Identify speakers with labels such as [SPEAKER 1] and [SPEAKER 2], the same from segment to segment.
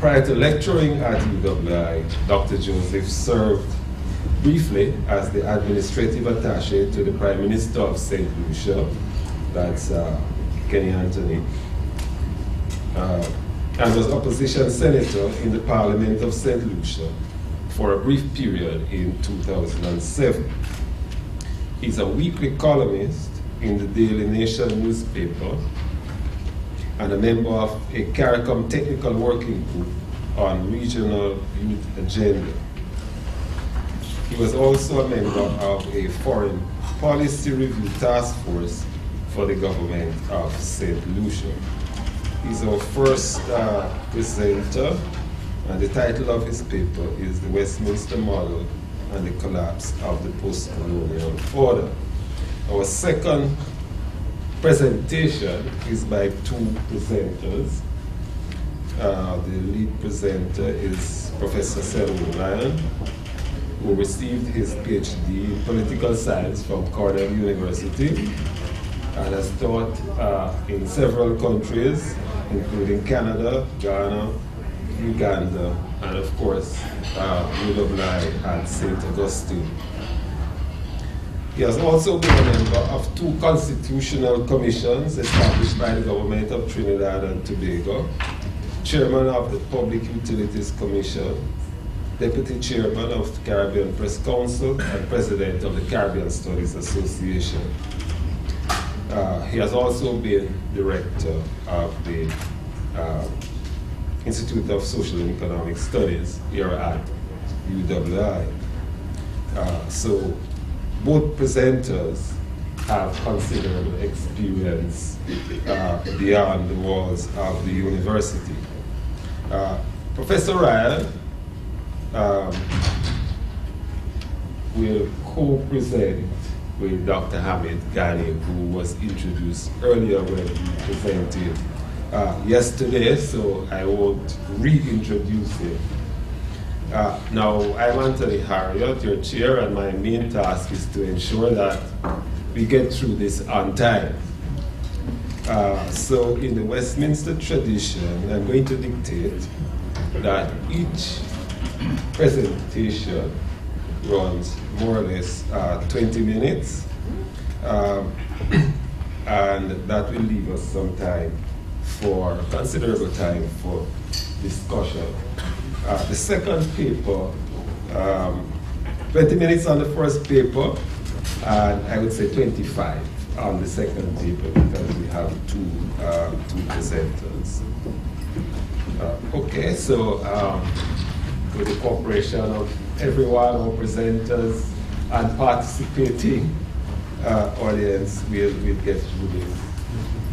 [SPEAKER 1] Prior to lecturing at UWI, Dr. Joseph served briefly as the administrative attaché to the Prime Minister of St. Lucia, that's Kenny Anthony, and was opposition senator in the Parliament of St. Lucia for a brief period in 2007. He's a weekly columnist in the Daily Nation newspaper and a member of a CARICOM technical working group on regional youth agenda. He was also a member of a foreign policy review task force for the government of St. Lucia. He's our first presenter, and the title of his paper is The Westminster Model and the Collapse of the Post-Colonial Order. Our second presentation is by two presenters. The lead presenter is Professor Selwyn, who received his PhD in political science from Cornell University and has taught in several countries, including Canada, Ghana, Uganda, and of course, UWI and St. Augustine. He has also been a member of two constitutional commissions established by the government of Trinidad and Tobago, chairman of the Public Utilities Commission, deputy chairman of the Caribbean Press Council, and president of the Caribbean Studies Association. He has also been director of the Institute of Social and Economic Studies here at UWI. So both presenters have considerable experience beyond the walls of the university. Professor Ryan will co-present with Dr. Hamid Ghani, who was introduced earlier when he presented yesterday, so I won't reintroduce him. Now, I'm Anthony Harriott, your chair, and my main task is to ensure that we get through this on time. So in the Westminster tradition, I'm going to dictate that each presentation runs more or less 20 minutes, and that will leave us some time for considerable time for discussion. The second paper, 20 minutes on the first paper, and I would say 25 on the second paper because we have two presenters. Okay, so with the cooperation of everyone, our presenters and participating audience, we'll get through this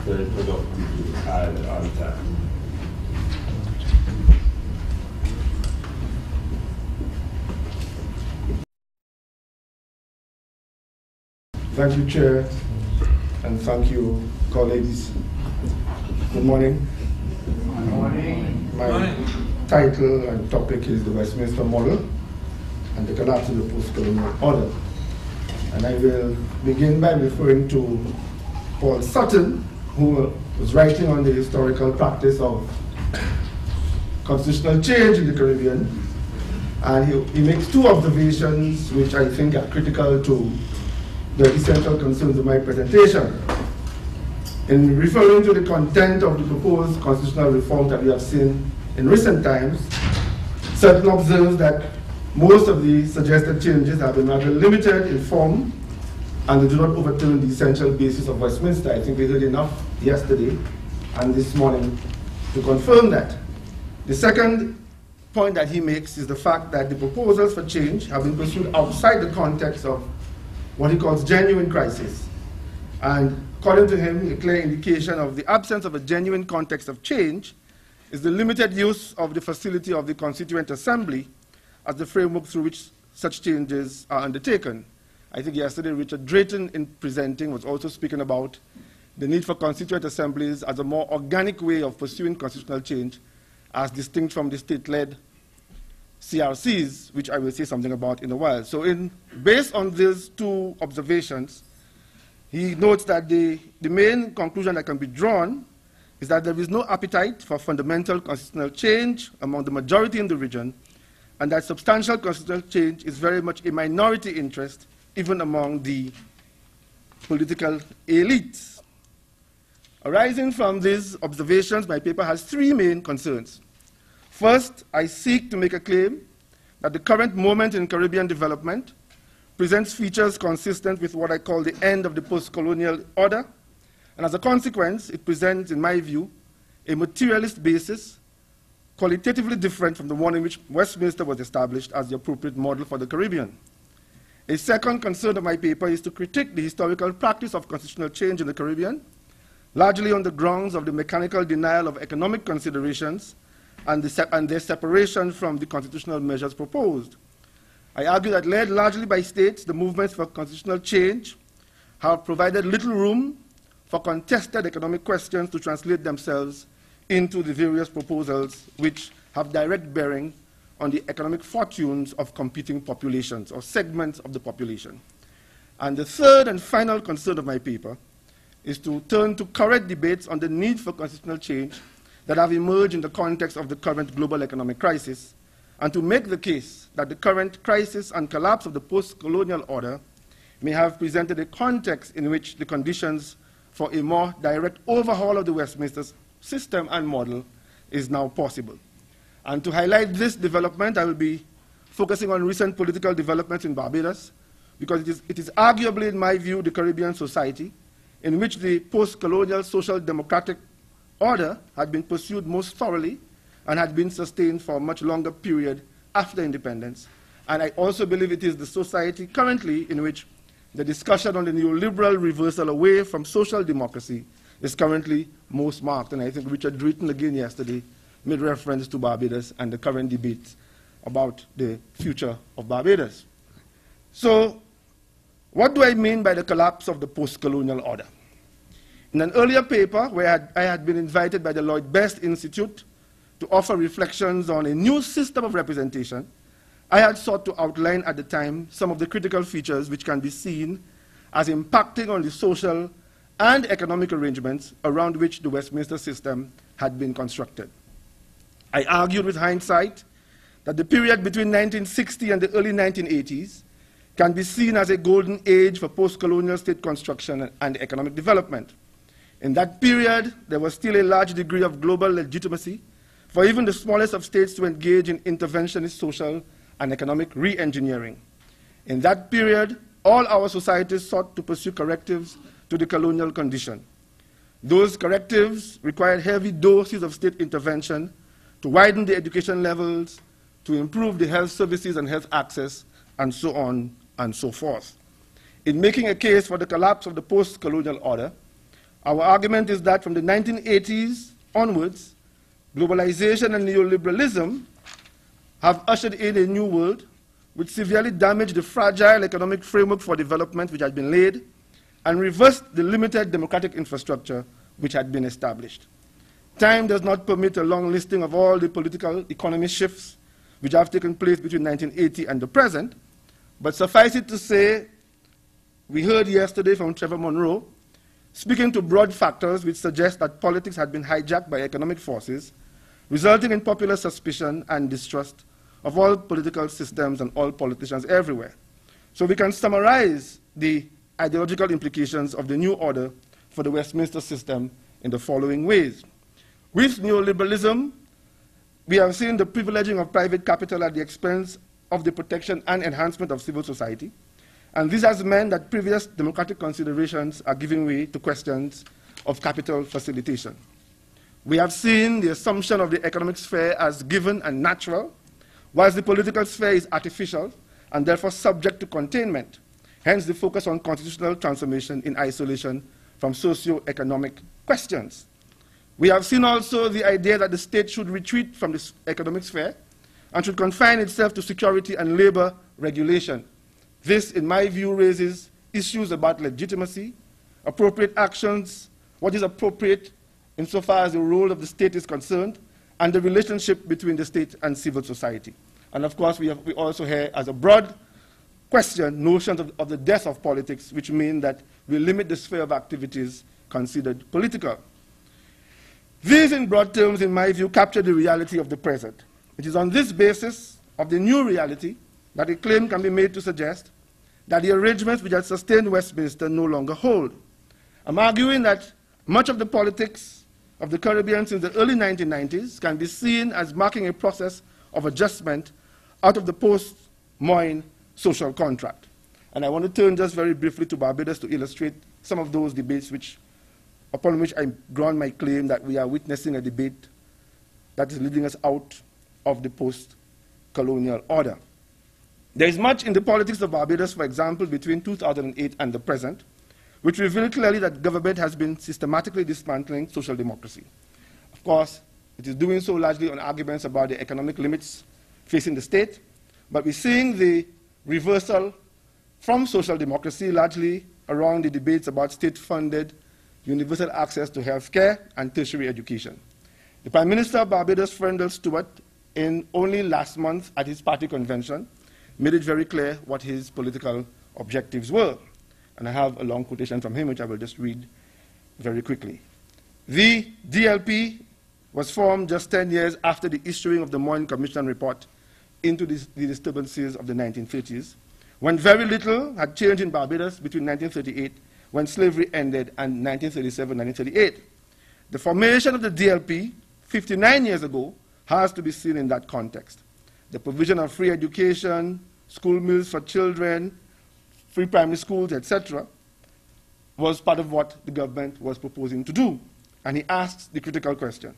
[SPEAKER 1] very productively and on time.
[SPEAKER 2] Thank you, Chair, and thank you, colleagues. Good morning.
[SPEAKER 3] Good morning.
[SPEAKER 2] My title and topic is the Westminster Model and the Collapse of the Post-Colonial Order. And I will begin by referring to Paul Sutton, who was writing on the historical practice of constitutional change in the Caribbean. And he makes two observations which I think are critical to the essential concerns of my presentation. In referring to the content of the proposed constitutional reform that we have seen in recent times, Sutton observes that most of the suggested changes have been rather limited in form and they do not overturn the essential basis of Westminster. I think we heard enough yesterday and this morning to confirm that. The second point that he makes is the fact that the proposals for change have been pursued outside the context of what he calls genuine crisis. And according to him, a clear indication of the absence of a genuine context of change is the limited use of the facility of the Constituent Assembly as the framework through which such changes are undertaken. I think yesterday Richard Drayton, in presenting, was also speaking about the need for constituent assemblies as a more organic way of pursuing constitutional change as distinct from the state-led CRCs, which I will say something about in a while. So based on these two observations, he notes that the main conclusion that can be drawn is that there is no appetite for fundamental constitutional change among the majority in the region, and that substantial constitutional change is very much a minority interest, even among the political elites. Arising from these observations, my paper has three main concerns. First, I seek to make a claim that the current moment in Caribbean development presents features consistent with what I call the end of the post-colonial order, and as a consequence, it presents, in my view, a materialist basis qualitatively different from the one in which Westminster was established as the appropriate model for the Caribbean. A second concern of my paper is to critique the historical practice of constitutional change in the Caribbean, largely on the grounds of the mechanical denial of economic considerations and their separation from the constitutional measures proposed. I argue that, led largely by states, the movements for constitutional change have provided little room for contested economic questions to translate themselves into the various proposals which have direct bearing on the economic fortunes of competing populations or segments of the population. And the third and final concern of my paper is to turn to current debates on the need for constitutional change that have emerged in the context of the current global economic crisis, and to make the case that the current crisis and collapse of the post-colonial order may have presented a context in which the conditions for a more direct overhaul of the Westminster system and model is now possible. And to highlight this development, I will be focusing on recent political developments in Barbados, because it is arguably, in my view, the Caribbean society in which the post-colonial social democratic order had been pursued most thoroughly and had been sustained for a much longer period after independence. And I also believe it is the society currently in which the discussion on the neoliberal reversal away from social democracy is currently most marked. And I think Richard Drayton again yesterday made reference to Barbados and the current debates about the future of Barbados. So, what do I mean by the collapse of the post-colonial order? In an earlier paper where I had been invited by the Lloyd Best Institute to offer reflections on a new system of representation, I had sought to outline at the time some of the critical features which can be seen as impacting on the social and economic arrangements around which the Westminster system had been constructed. I argued with hindsight that the period between 1960 and the early 1980s can be seen as a golden age for post-colonial state construction and economic development. In that period, there was still a large degree of global legitimacy for even the smallest of states to engage in interventionist social and economic re-engineering. In that period, all our societies sought to pursue correctives to the colonial condition. Those correctives required heavy doses of state intervention to widen the education levels, to improve the health services and health access, and so on and so forth. In making a case for the collapse of the post-colonial order, our argument is that from the 1980s onwards, globalization and neoliberalism have ushered in a new world which severely damaged the fragile economic framework for development which had been laid and reversed the limited democratic infrastructure which had been established. Time does not permit a long listing of all the political economy shifts which have taken place between 1980 and the present, but suffice it to say, we heard yesterday from Trevor Monroe, speaking to broad factors which suggest that politics had been hijacked by economic forces, resulting in popular suspicion and distrust of all political systems and all politicians everywhere. So we can summarize the ideological implications of the new order for the Westminster system in the following ways. With neoliberalism, we have seen the privileging of private capital at the expense of the protection and enhancement of civil society. And this has meant that previous democratic considerations are giving way to questions of capital facilitation. We have seen the assumption of the economic sphere as given and natural, whilst the political sphere is artificial and therefore subject to containment, hence the focus on constitutional transformation in isolation from socio-economic questions. We have seen also the idea that the state should retreat from the economic sphere and should confine itself to security and labor regulation. This, in my view, raises issues about legitimacy, appropriate actions, what is appropriate insofar as the role of the state is concerned, and the relationship between the state and civil society. And of course, we also hear as a broad question notions of the death of politics, which mean that we limit the sphere of activities considered political. These, in broad terms, in my view, capture the reality of the present. It is on this basis of the new reality that a claim can be made to suggest that the arrangements which had sustained Westminster no longer hold. I'm arguing that much of the politics of the Caribbean since the early 1990s can be seen as marking a process of adjustment out of the post-Moyne social contract. And I want to turn just very briefly to Barbados to illustrate some of those debates upon which I ground my claim that we are witnessing a debate that is leading us out of the post-colonial order. There is much in the politics of Barbados, for example, between 2008 and the present, which reveal clearly that government has been systematically dismantling social democracy. Of course, it is doing so largely on arguments about the economic limits facing the state, but we're seeing the reversal from social democracy largely around the debates about state-funded universal access to health care and tertiary education. The Prime Minister of Barbados, Frendel Stewart, in only last month at his party convention, made it very clear what his political objectives were. And I have a long quotation from him, which I will just read very quickly. The DLP was formed just 10 years after the issuing of the Moyne Commission report into the disturbances of the 1930s, when very little had changed in Barbados between 1938, when slavery ended, and 1937-1938. The formation of the DLP 59 years ago has to be seen in that context. The provision of free education, school meals for children, free primary schools, etc., was part of what the government was proposing to do. And he asks the critical question: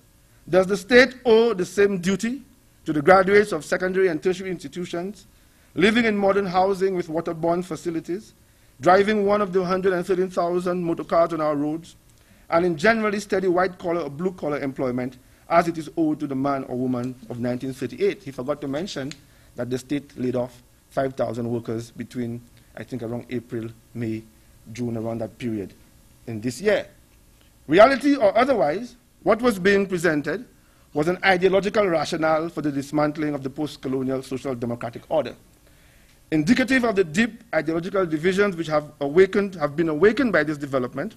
[SPEAKER 2] does the state owe the same duty to the graduates of secondary and tertiary institutions, living in modern housing with waterborne facilities, driving one of the 113,000 motor cars on our roads, and in generally steady white-collar or blue-collar employment as it is owed to the man or woman of 1938? He forgot to mention that the state laid off 5,000 workers between, I think, around April, May, June, around that period in this year. Reality or otherwise, what was being presented was an ideological rationale for the dismantling of the post-colonial social democratic order. Indicative of the deep ideological divisions which have been awakened by this development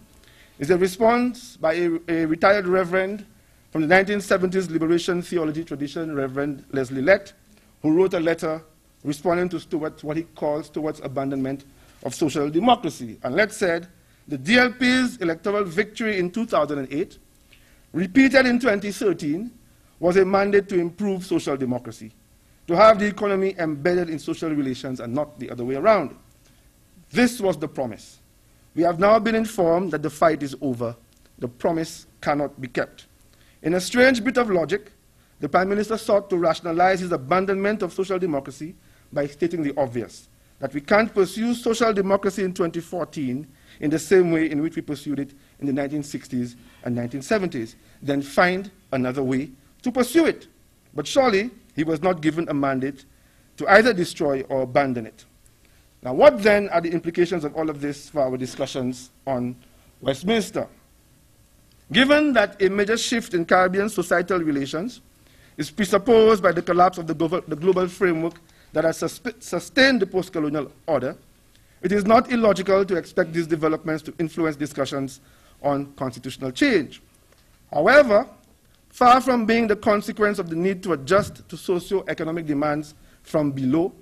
[SPEAKER 2] is a response by a retired reverend from the 1970s liberation theology tradition, Reverend Leslie Lett, who wrote a letter responding to Stewart's, what he calls Stewart's abandonment of social democracy. And Lett said, the DLP's electoral victory in 2008, repeated in 2013, was a mandate to improve social democracy, to have the economy embedded in social relations and not the other way around. This was the promise. We have now been informed that the fight is over. The promise cannot be kept. In a strange bit of logic, the Prime Minister sought to rationalize his abandonment of social democracy by stating the obvious, that we can't pursue social democracy in 2014 in the same way in which we pursued it in the 1960s and 1970s. Then find another way to pursue it. But surely, he was not given a mandate to either destroy or abandon it. Now, what then are the implications of all of this for our discussions on Westminster? Given that a major shift in Caribbean societal relations is presupposed by the collapse of the global framework that has sustained the post-colonial order, it is not illogical to expect these developments to influence discussions on constitutional change. However, far from being the consequence of the need to adjust to socio-economic demands from below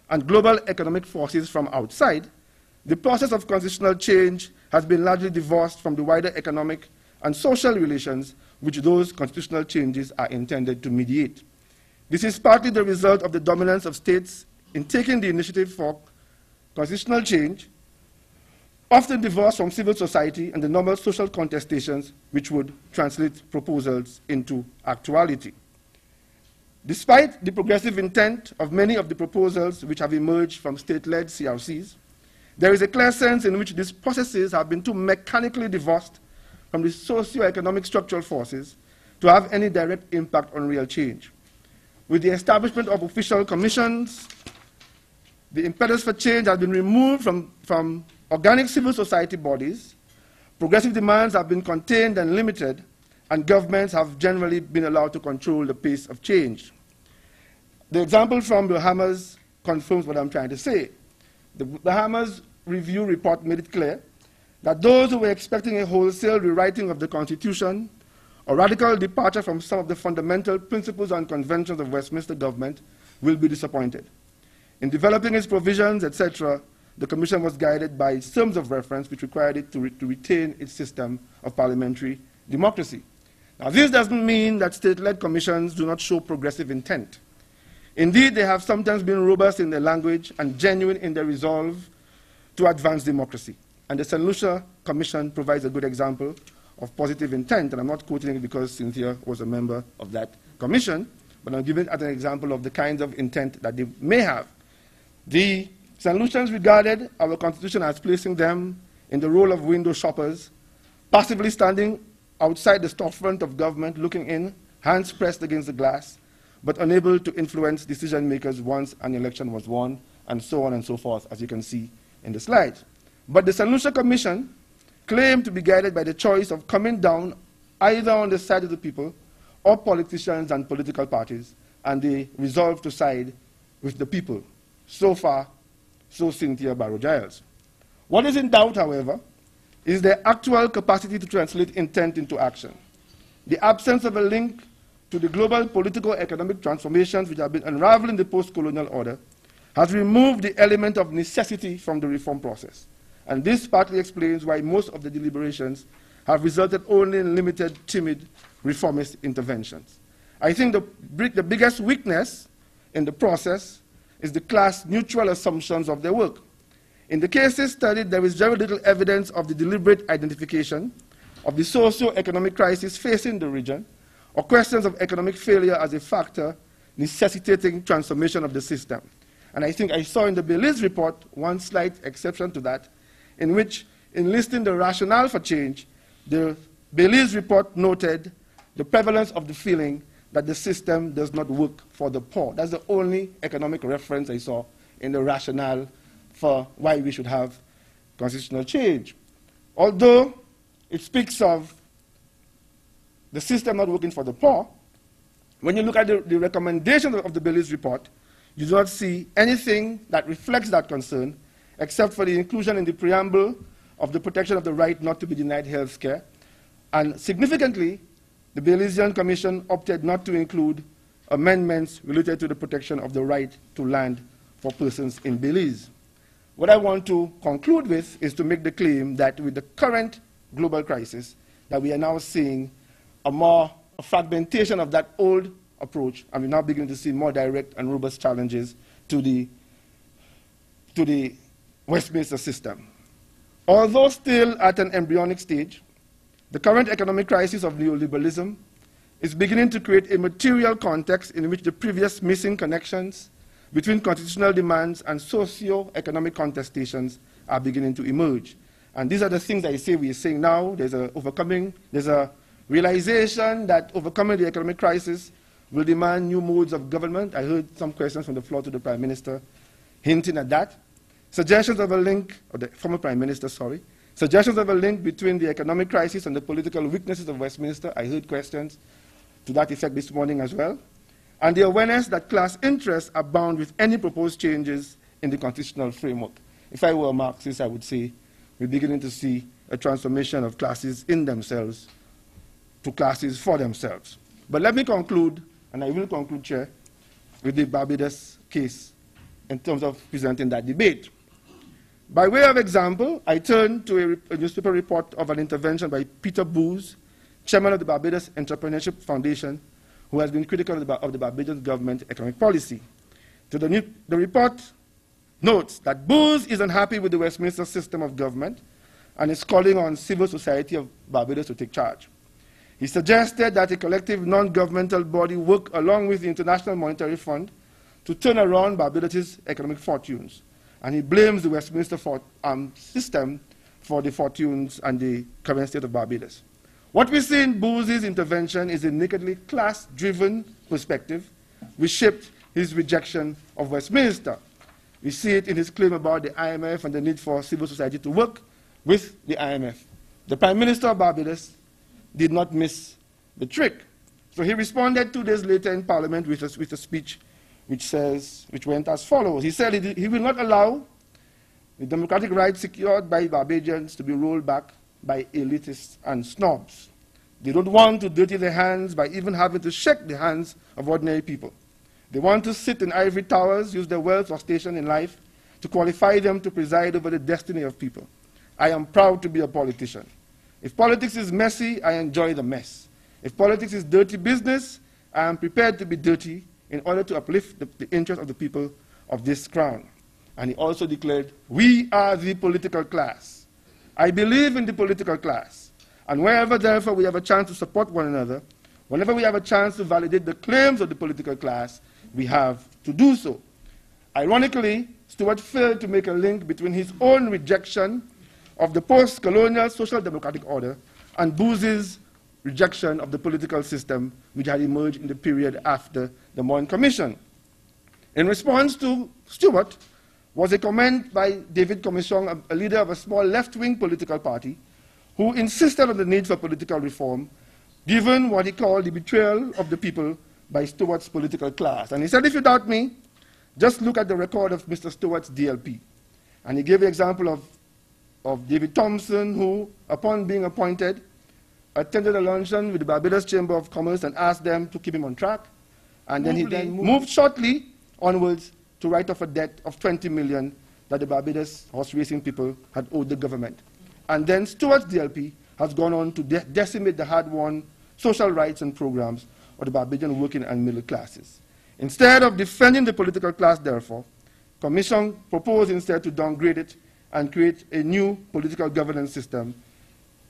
[SPEAKER 2] and global economic forces from outside, the process of constitutional change has been largely divorced from the wider economic and social relations which those constitutional changes are intended to mediate. This is partly the result of the dominance of states in taking the initiative for constitutional change, often divorced from civil society and the normal social contestations which would translate proposals into actuality. Despite the progressive intent of many of the proposals which have emerged from state-led CRCs, there is a clear sense in which these processes have been too mechanically divorced from the socio-economic structural forces to have any direct impact on real change. With the establishment of official commissions, the impetus for change has been removed from organic civil society bodies, progressive demands have been contained and limited, and governments have generally been allowed to control the pace of change. The example from the Bahamas confirms what I'm trying to say. The Bahamas Review report made it clear that those who were expecting a wholesale rewriting of the Constitution A radical departure from some of the fundamental principles and conventions of Westminster government will be disappointed. In developing its provisions, etc., the Commission was guided by terms of reference which required it to retain its system of parliamentary democracy. Now, this doesn't mean that state-led commissions do not show progressive intent. Indeed, they have sometimes been robust in their language and genuine in their resolve to advance democracy. And the St. Lucia Commission provides a good example of positive intent, and I'm not quoting it because Cynthia was a member of that commission, but I'm giving it as an example of the kinds of intent that they may have. The St. Lucians regarded our Constitution as placing them in the role of window shoppers, passively standing outside the storefront of government, looking in, hands pressed against the glass, but unable to influence decision makers once an election was won, and so on and so forth, as you can see in the slides. But the St. Lucia Commission claimed to be guided by the choice of coming down either on the side of the people or politicians and political parties, and they resolved to side with the people. So far, so Cynthia Barrow-Giles. What is in doubt, however, is their actual capacity to translate intent into action. The absence of a link to the global political economic transformations which have been unraveled in the post-colonial order has removed the element of necessity from the reform process. And this partly explains why most of the deliberations have resulted only in limited, timid, reformist interventions. I think the biggest weakness in the process is the class-neutral assumptions of their work. In the cases studied, there is very little evidence of the deliberate identification of the socio-economic crisis facing the region, or questions of economic failure as a factor necessitating transformation of the system. And I think I saw in the Belize report one slight exception to that, in which, in listing the rationale for change, the Belize report noted the prevalence of the feeling that the system does not work for the poor. That's the only economic reference I saw in the rationale for why we should have constitutional change. Although it speaks of the system not working for the poor, when you look at the recommendations of the Belize report, you do not see anything that reflects that concern, except for the inclusion in the preamble of the protection of the right not to be denied health care. And significantly, the Belizean Commission opted not to include amendments related to the protection of the right to land for persons in Belize. What I want to conclude with is to make the claim that with the current global crisis, that we are now seeing a fragmentation of that old approach, and we're now beginning to see more direct and robust challenges to the Westminster system. Although still at an embryonic stage, the current economic crisis of neoliberalism is beginning to create a material context in which the previous missing connections between constitutional demands and socio-economic contestations are beginning to emerge. And these are the things I say we are saying now. There's a realization that overcoming the economic crisis will demand new modes of government. I heard some questions from the floor to the Prime Minister hinting at that. Suggestions of a link, or the former Prime Minister, sorry, suggestions of a link between the economic crisis and the political weaknesses of Westminster. I heard questions to that effect this morning as well. And the awareness that class interests are bound with any proposed changes in the constitutional framework. If I were a Marxist, I would say we're beginning to see a transformation of classes in themselves to classes for themselves. But let me conclude, and I will conclude, Chair, with the Barbados case in terms of presenting that debate. By way of example, I turn to a newspaper report of an intervention by Peter Booz, chairman of the Barbados Entrepreneurship Foundation, who has been critical of the Barbadian government economic policy. The report notes that Booz is unhappy with the Westminster system of government and is calling on civil society of Barbados to take charge. He suggested that a collective non-governmental body work along with the International Monetary Fund to turn around Barbados' economic fortunes. And he blames the Westminster system for the fortunes and the current state of Barbados. What we see in Booz's intervention is a nakedly class-driven perspective which shaped his rejection of Westminster. We see it in his claim about the IMF and the need for civil society to work with the IMF. The Prime Minister of Barbados did not miss the trick. So he responded 2 days later in Parliament with a speech which went as follows. He said he will not allow the democratic rights secured by Barbadians to be rolled back by elitists and snobs. They don't want to dirty their hands by even having to shake the hands of ordinary people. They want to sit in ivory towers, use their wealth or station in life to qualify them to preside over the destiny of people. I am proud to be a politician. If politics is messy, I enjoy the mess. If politics is dirty business, I am prepared to be dirty in order to uplift the interest of the people of this crown. And he also declared, we are the political class. I believe in the political class. And wherever, therefore, we have a chance to support one another, whenever we have a chance to validate the claims of the political class, we have to do so. Ironically, Stuart failed to make a link between his own rejection of the post-colonial social democratic order and Booz's rejection of the political system which had emerged in the period after the Moyne Commission. In response to Stuart was a comment by David Commission, a leader of a small left-wing political party, who insisted on the need for political reform, given what he called the betrayal of the people by Stuart's political class. And he said, if you doubt me, just look at the record of Mr. Stuart's DLP. And he gave the example of David Thompson, who, upon being appointed, attended a luncheon with the Barbados Chamber of Commerce and asked them to keep him on track. And then he moved shortly onwards to write off a debt of $20 million that the Barbados horse racing people had owed the government. And then Stuart's DLP has gone on to decimate the hard-won social rights and programs of the Barbadian working and middle classes. Instead of defending the political class, therefore, Commission proposed instead to downgrade it and create a new political governance system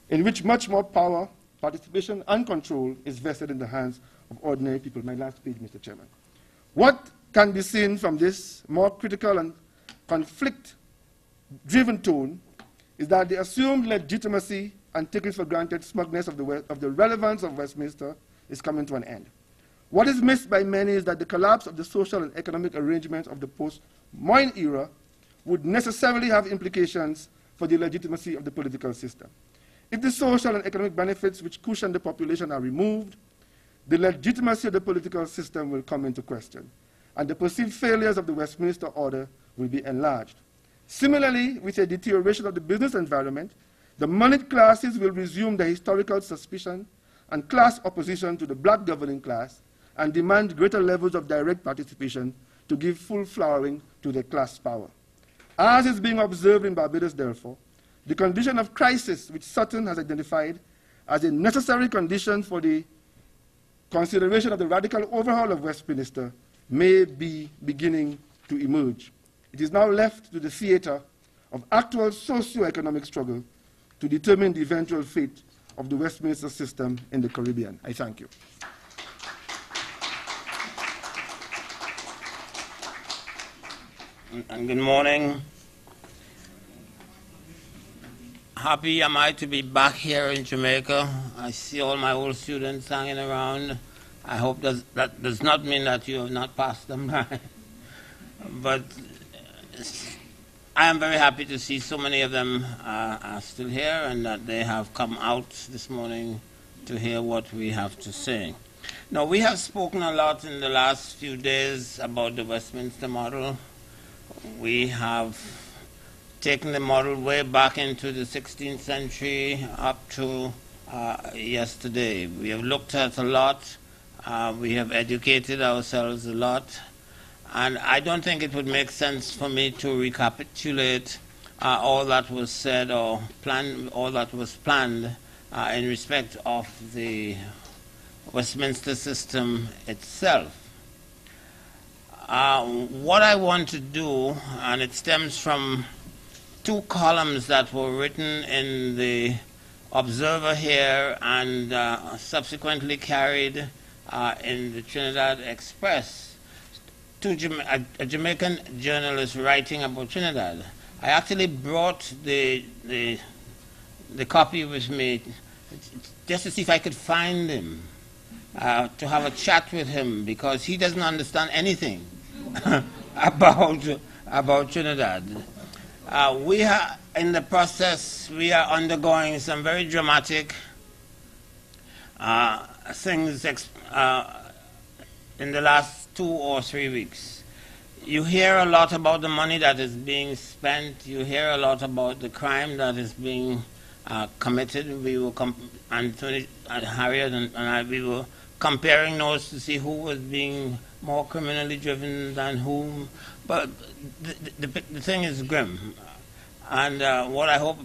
[SPEAKER 2] in which much more power, participation, and control is vested in the hands of ordinary people. My last page, Mr. Chairman. What can be seen from this more critical and conflict-driven tone is that the assumed legitimacy and taken for granted smugness of the relevance of Westminster is coming to an end. What is missed by many is that the collapse of the social and economic arrangements of the post-Moyne era would necessarily have implications for the legitimacy of the political system. If the social and economic benefits which cushion the population are removed, the legitimacy of the political system will come into question, and the perceived failures of the Westminster order will be enlarged. Similarly, with a deterioration of the business environment, the moneyed classes will resume their historical suspicion and class opposition to the black governing class and demand greater levels of direct participation to give full flowering to their class power. As is being observed in Barbados, therefore, the condition of crisis which Sutton has identified as a necessary condition for the consideration of the radical overhaul of Westminster may be beginning to emerge. It is now left to the theater of actual socio-economic struggle to determine the eventual fate of the Westminster system in the Caribbean. I thank you.
[SPEAKER 4] And good morning. Happy am I to be back here in Jamaica. I see all my old students hanging around. I hope that does not mean that you have not passed them by. But I am very happy to see so many of them are still here and that they have come out this morning to hear what we have to say. Now, we have spoken a lot in the last few days about the Westminster model. We have taken the model way back into the 16th century up to yesterday. We have looked at a lot. We have educated ourselves a lot. And I don't think it would make sense for me to recapitulate all that was said or all that was planned in respect of the Westminster system itself. What I want to do, and it stems from two columns that were written in the Observer here and subsequently carried in the Trinidad Express, a Jamaican journalist writing about Trinidad. I actually brought the copy with me just to see if I could find him, to have a chat with him, because he doesn't understand anything about Trinidad. We are in the process, we are undergoing some very dramatic things in the last 2 or 3 weeks. You hear a lot about the money that is being spent. You hear a lot about the crime that is being committed. We were Anthony, Harriott, and I, we were comparing notes to see who was being more criminally driven than whom. But the thing is grim. And what I hope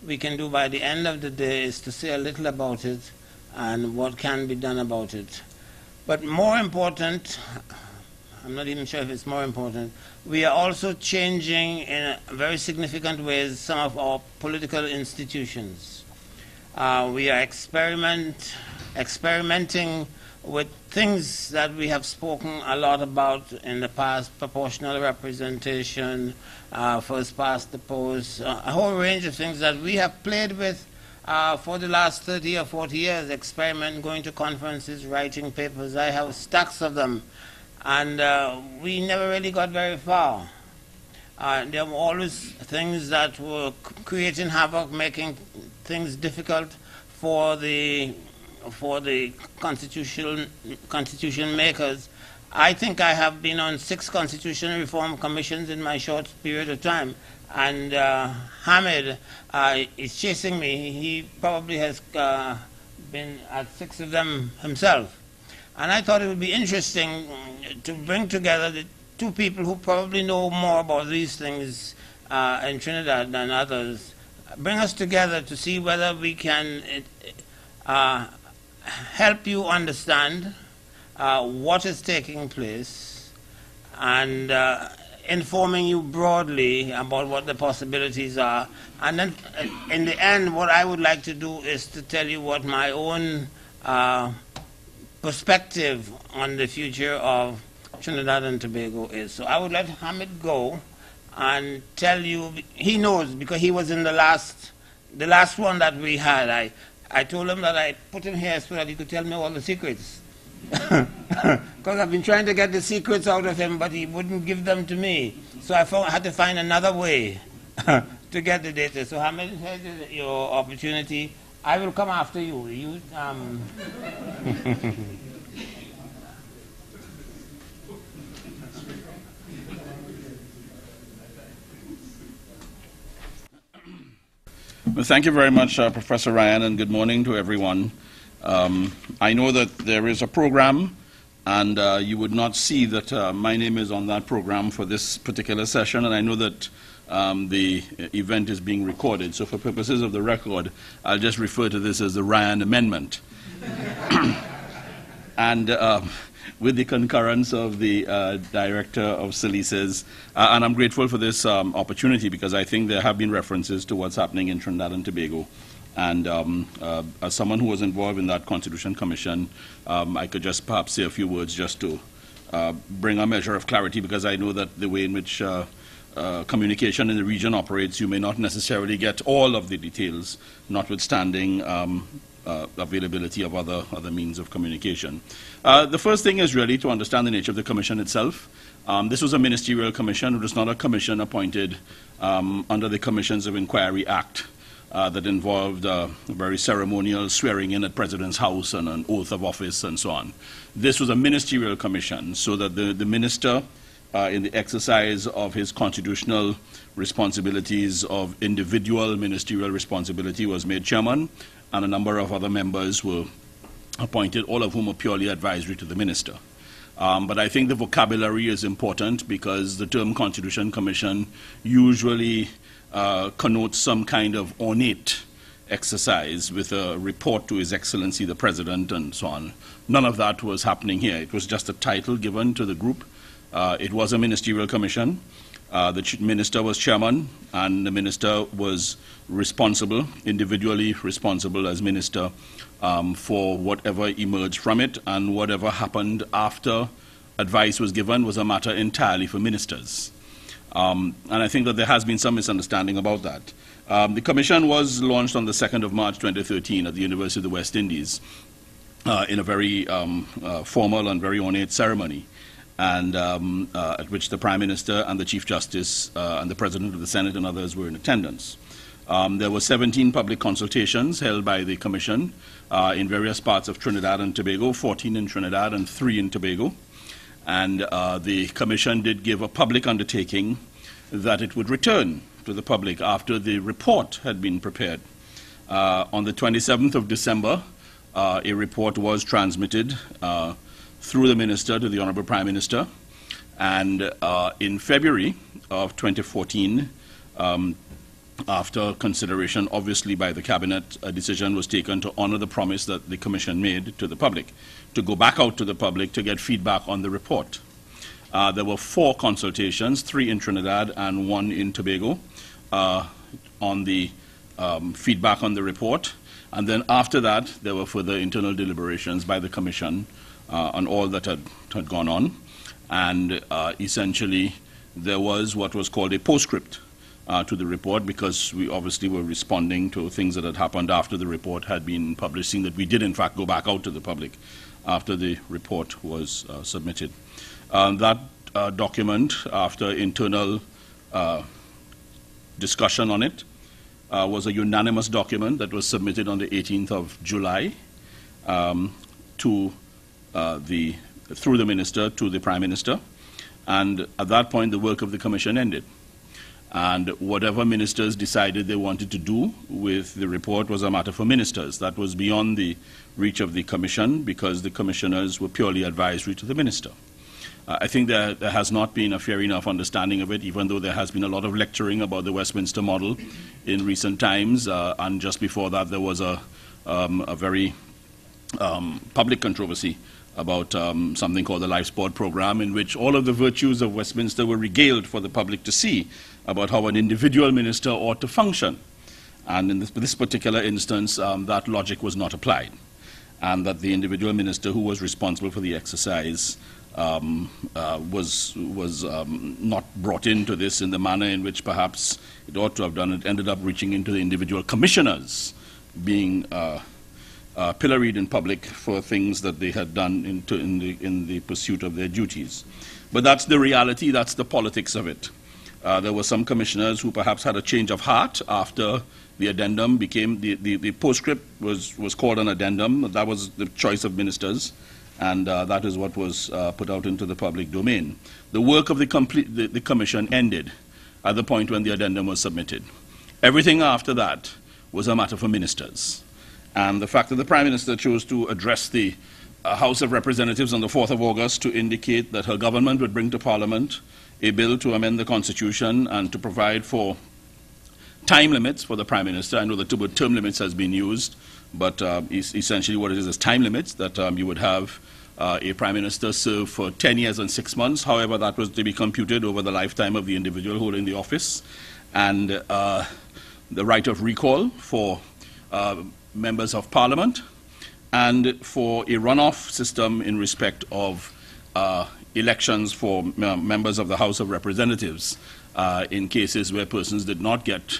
[SPEAKER 4] we can do by the end of the day is to say a little about it and what can be done about it. But more important, I'm not even sure if it's more important, we are also changing in very significant ways some of our political institutions. We are experimenting with things that we have spoken a lot about in the past: proportional representation, first past the post, a whole range of things that we have played with for the last 30 or 40 years, going to conferences, writing papers. I have stacks of them, and we never really got very far. There were always things that were creating havoc, making things difficult for the constitution makers. I think I have been on 6 constitutional reform commissions in my short period of time, and Hamid is chasing me. He probably has been at 6 of them himself. And I thought it would be interesting to bring together the 2 people who probably know more about these things in Trinidad than others. Bring us together to see whether we can help you understand what is taking place, and informing you broadly about what the possibilities are. And then in the end, what I would like to do is to tell you what my own perspective on the future of Trinidad and Tobago is. So I would let Hamid go and tell you. He knows because he was in the last one that we had. I told him that I put him here so that he could tell me all the secrets. Because I've been trying to get the secrets out of him, but he wouldn't give them to me. So I had to find another way to get the data. So Hamid, here's your opportunity. I will come after you.
[SPEAKER 5] Well, thank you very much, Professor Ryan, and good morning to everyone. I know that there is a program, and you would not see that my name is on that program for this particular session, and I know that the event is being recorded. So for purposes of the record, I'll just refer to this as the Ryan Amendment. And with the concurrence of the Director of SALISES, and I'm grateful for this opportunity because I think there have been references to what's happening in Trinidad and Tobago. And as someone who was involved in that Constitution Commission, I could just perhaps say a few words just to bring a measure of clarity, because I know that the way in which communication in the region operates, you may not necessarily get all of the details, notwithstanding availability of other means of communication. The first thing is really to understand the nature of the commission itself. This was a ministerial commission. It was not a commission appointed under the Commissions of Inquiry Act that involved a very ceremonial swearing in at President's house and an oath of office and so on. This was a ministerial commission, so that the minister, in the exercise of his constitutional responsibilities of individual ministerial responsibility, was made chairman, and a number of other members were appointed, all of whom are purely advisory to the minister. But I think the vocabulary is important, because the term Constitution Commission usually connotes some kind of ornate exercise with a report to His Excellency the President and so on. None of that was happening here. It was just a title given to the group. It was a ministerial commission. The minister was chairman, and the minister was responsible, individually responsible as minister, for whatever emerged from it, and whatever happened after advice was given was a matter entirely for ministers. And I think that there has been some misunderstanding about that. The commission was launched on the 2nd of March 2013 at the University of the West Indies in a very formal and very ornate ceremony, and at which the Prime Minister and the Chief Justice and the President of the Senate and others were in attendance. There were 17 public consultations held by the Commission in various parts of Trinidad and Tobago, 14 in Trinidad and 3 in Tobago. And the Commission did give a public undertaking that it would return to the public after the report had been prepared. On the 27th of December, a report was transmitted through the Minister to the Honourable Prime Minister. And in February of 2014, after consideration, obviously, by the Cabinet, a decision was taken to honour the promise that the Commission made to the public, to go back out to the public to get feedback on the report. There were 4 consultations, 3 in Trinidad and 1 in Tobago, on the feedback on the report. And then after that, there were further internal deliberations by the Commission on all that had gone on. And essentially, there was what was called a postscript to the report, because we obviously were responding to things that had happened after the report had been published, seeing that we did in fact go back out to the public after the report was submitted. That document, after internal discussion on it, was a unanimous document that was submitted on the 18th of July through the Minister to the Prime Minister. And at that point, the work of the Commission ended. And whatever ministers decided they wanted to do with the report was a matter for ministers. That was beyond the reach of the Commission, because the commissioners were purely advisory to the Minister. I think there has not been a fair enough understanding of it, even though there has been a lot of lecturing about the Westminster model in recent times. And just before that, there was a very public controversy about something called the Life Sport Program, in which all of the virtues of Westminster were regaled for the public to see about how an individual minister ought to function. And in this particular instance, that logic was not applied, and that the individual minister who was responsible for the exercise was not brought into this in the manner in which perhaps it ought to have done. It ended up reaching into the individual commissioners being pilloried in public for things that they had done in the pursuit of their duties. But that's the reality, that's the politics of it. There were some commissioners who perhaps had a change of heart after the addendum became, the postscript was called an addendum. That was the choice of ministers, and that is what was put out into the public domain. The work of the Commission ended at the point when the addendum was submitted. Everything after that was a matter for ministers. And the fact that the Prime Minister chose to address the House of Representatives on the 4th of August to indicate that her government would bring to Parliament a bill to amend the Constitution and to provide for time limits for the Prime Minister. I know that the word term limits has been used, but essentially what it is time limits, that you would have a Prime Minister serve for 10 years and 6 months. However, that was to be computed over the lifetime of the individual holding the office. And the right of recall for members of Parliament, and for a runoff system in respect of elections for members of the House of Representatives in cases where persons did not get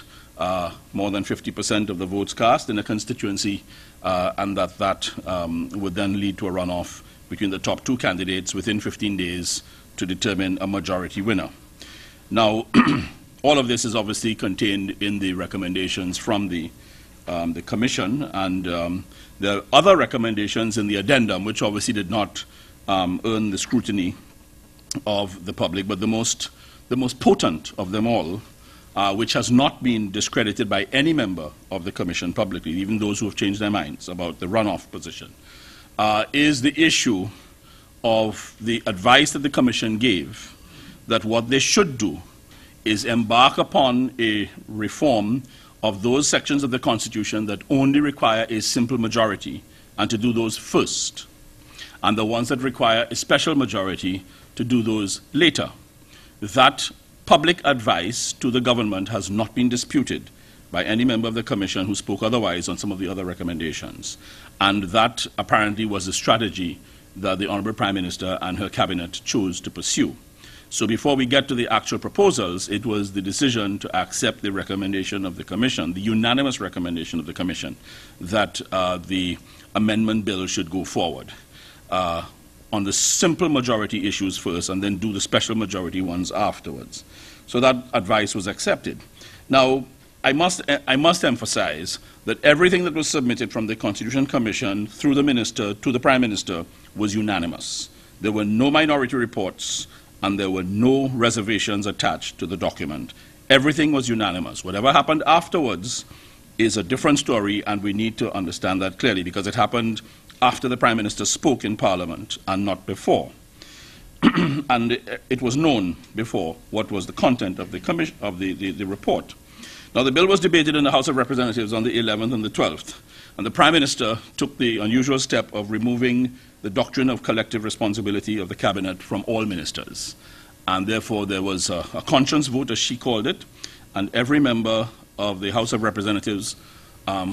[SPEAKER 5] more than 50% of the votes cast in a constituency, and that would then lead to a runoff between the top 2 candidates within 15 days to determine a majority winner. Now, all of this is obviously contained in the recommendations from the Commission, and there are other recommendations in the addendum which obviously did not earn the scrutiny of the public, but the most potent of them all, which has not been discredited by any member of the Commission publicly, even those who have changed their minds about the runoff position, is the issue of the advice that the Commission gave that what they should do is embark upon a reform of those sections of the Constitution that only require a simple majority, and to do those first, and the ones that require a special majority to do those later. That public advice to the government has not been disputed by any member of the Commission who spoke otherwise on some of the other recommendations, and that apparently was the strategy that the Honourable Prime Minister and her Cabinet chose to pursue. So before we get to the actual proposals, it was the decision to accept the recommendation of the Commission, the unanimous recommendation of the Commission, that the amendment bill should go forward on the simple majority issues first, and then do the special majority ones afterwards. So that advice was accepted. Now, I must emphasize that everything that was submitted from the Constitution Commission through the Minister to the Prime Minister was unanimous. There were no minority reports, and there were no reservations attached to the document. Everything was unanimous. Whatever happened afterwards is a different story, and we need to understand that clearly, because it happened after the Prime Minister spoke in Parliament and not before. And it was known before what was the content of the report. Now, the bill was debated in the House of Representatives on the 11th and the 12th, and the Prime Minister took the unusual step of removing the doctrine of collective responsibility of the Cabinet from all ministers. And therefore, there was a conscience vote, as she called it, and every member of the House of Representatives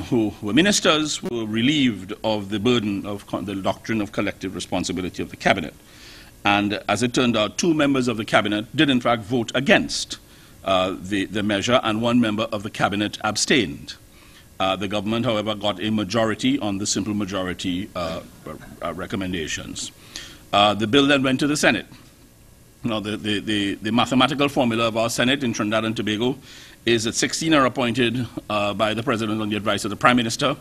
[SPEAKER 5] who were ministers were relieved of the burden of the doctrine of collective responsibility of the Cabinet. And as it turned out, 2 members of the Cabinet did in fact vote against the measure, and 1 member of the Cabinet abstained. The government, however, got a majority on the simple majority recommendations. The bill then went to the Senate. Now, the mathematical formula of our Senate in Trinidad and Tobago is that 16 are appointed by the President on the advice of the Prime Minister,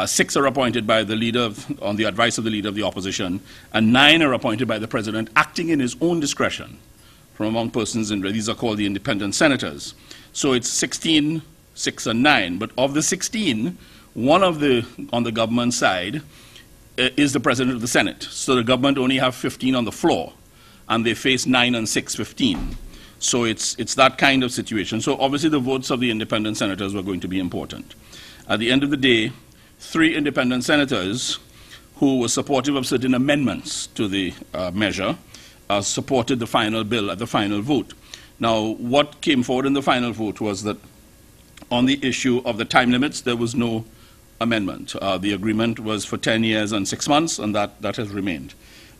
[SPEAKER 5] 6 are appointed by the leader on the advice of the leader of the opposition, and 9 are appointed by the President acting in his own discretion from among persons, and these are called the independent senators. So it's 16, 6, and 9. But of the 16, one of the, on the government side, is the President of the Senate. So the government only have 15 on the floor, and they face 9 and 6, 15. So it's that kind of situation. So obviously the votes of the independent senators were going to be important. At the end of the day, 3 independent senators who were supportive of certain amendments to the measure supported the final bill at the final vote. Now, what came forward in the final vote was that on the issue of the time limits, there was no amendment. The agreement was for 10 years and 6 months, and that has remained.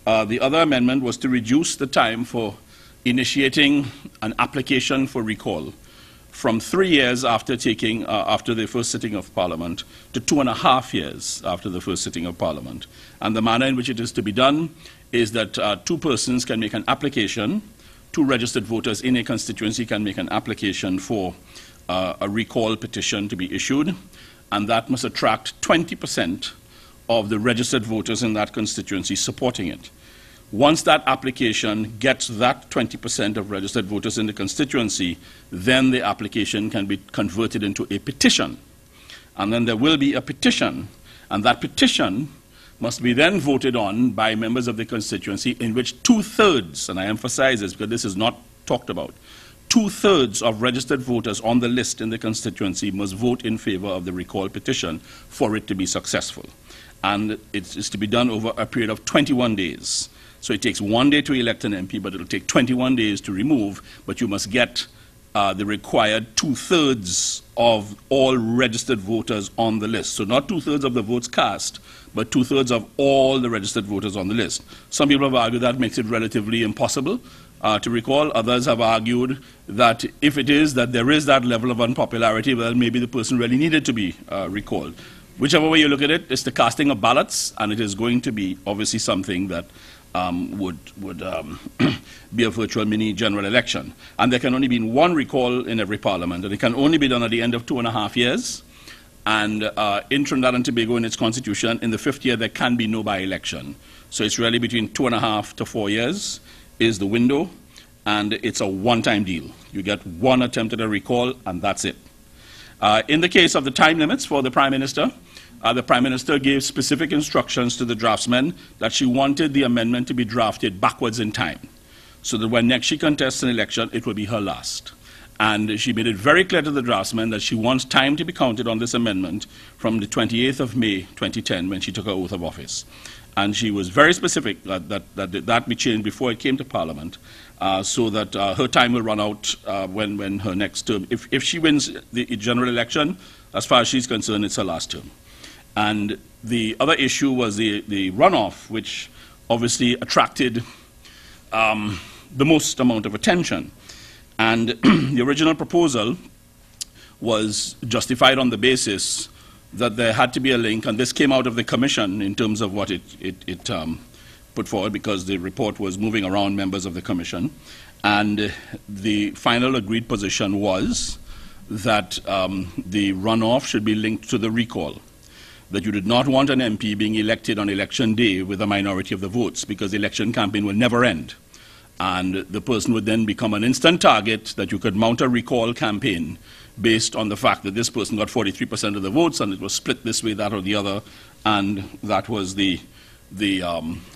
[SPEAKER 5] The other amendment was to reduce the time for initiating an application for recall from 3 years after after the first sitting of Parliament to 2.5 years after the first sitting of Parliament. And the manner in which it is to be done is that 2 persons can make an application, 2 registered voters in a constituency can make an application for a recall petition to be issued, and that must attract 20% of the registered voters in that constituency supporting it. Once that application gets that 20% of registered voters in the constituency, then the application can be converted into a petition. And then there will be a petition, and that petition must be then voted on by members of the constituency, in which 2/3, and I emphasize this because this is not talked about, 2/3 of registered voters on the list in the constituency must vote in favor of the recall petition for it to be successful. And it is to be done over a period of 21 days. So it takes 1 day to elect an MP, but it will take 21 days to remove, but you must get the required 2/3 of all registered voters on the list. So not 2/3 of the votes cast, but 2/3 of all the registered voters on the list. Some people have argued that makes it relatively impossible to recall. Others have argued that if it is, that there is that level of unpopularity, well, maybe the person really needed to be recalled. Whichever way you look at it, it's the casting of ballots, and it is going to be obviously something that would be a virtual mini general election. And there can only be 1 recall in every parliament, and it can only be done at the end of 2.5 years. And in Trinidad and Tobago, in its constitution, in the 5th year, there can be no by-election. So it's really between 2.5 to 4 years is the window, and it's a one-time deal. You get 1 attempt at a recall, and that's it. In the case of the time limits for the Prime Minister gave specific instructions to the draftsmen that she wanted the amendment to be drafted backwards in time, so that when next she contests an election, it will be her last. And she made it very clear to the draftsmen that she wants time to be counted on this amendment from the 28th of May 2010, when she took her oath of office. And she was very specific that be changed before it came to Parliament, so that her time will run out when her next term, if she wins the general election, as far as she's concerned, it's her last term. And the other issue was the runoff, which obviously attracted the most amount of attention. And the original proposal was justified on the basis that there had to be a link, and this came out of the Commission in terms of what it put forward, because the report was moving around members of the Commission. And the final agreed position was that the runoff should be linked to the recall, that you did not want an MP being elected on election day with a minority of the votes, because the election campaign will never end. And the person would then become an instant target that you could mount a recall campaign based on the fact that this person got 43% of the votes and it was split this way, that, or the other, and that was the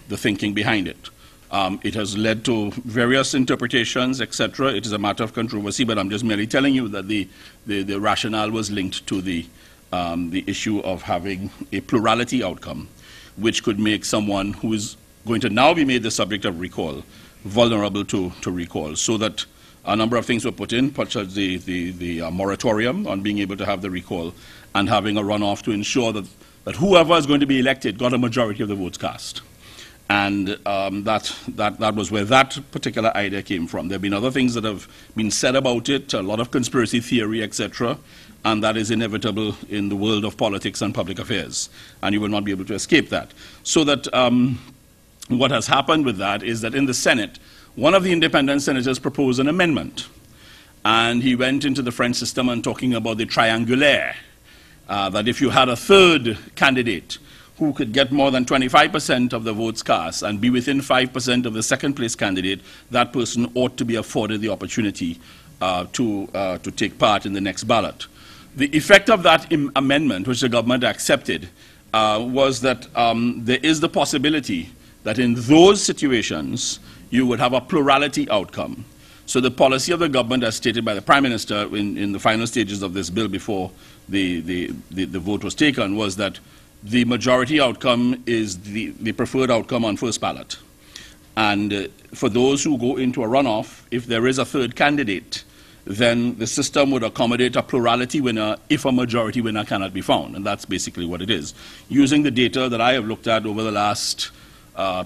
[SPEAKER 5] thinking behind it. It has led to various interpretations, etc. It is a matter of controversy, but I'm just merely telling you that the rationale was linked to the issue of having a plurality outcome, which could make someone who is going to now be made the subject of recall vulnerable to recall, so that a number of things were put in, such as the moratorium on being able to have the recall and having a runoff to ensure that whoever is going to be elected got a majority of the votes cast. And that was where that particular idea came from. There have been other things that have been said about it, a lot of conspiracy theory, etc., and that is inevitable in the world of politics and public affairs, and you will not be able to escape that. So that what has happened with that is that in the Senate, one of the independent senators proposed an amendment, and he went into the French system and talking about the triangulaire, that if you had a third candidate who could get more than 25% of the votes cast and be within 5% of the second place candidate, that person ought to be afforded the opportunity to take part in the next ballot. The effect of that amendment, which the government accepted, was that there is the possibility that in those situations you would have a plurality outcome. So the policy of the government, as stated by the Prime Minister in the final stages of this bill before the vote was taken, was that the majority outcome is the preferred outcome on first ballot. And for those who go into a runoff, if there is a third candidate, then the system would accommodate a plurality winner if a majority winner cannot be found. And that's basically what it is. Using the data that I have looked at over the last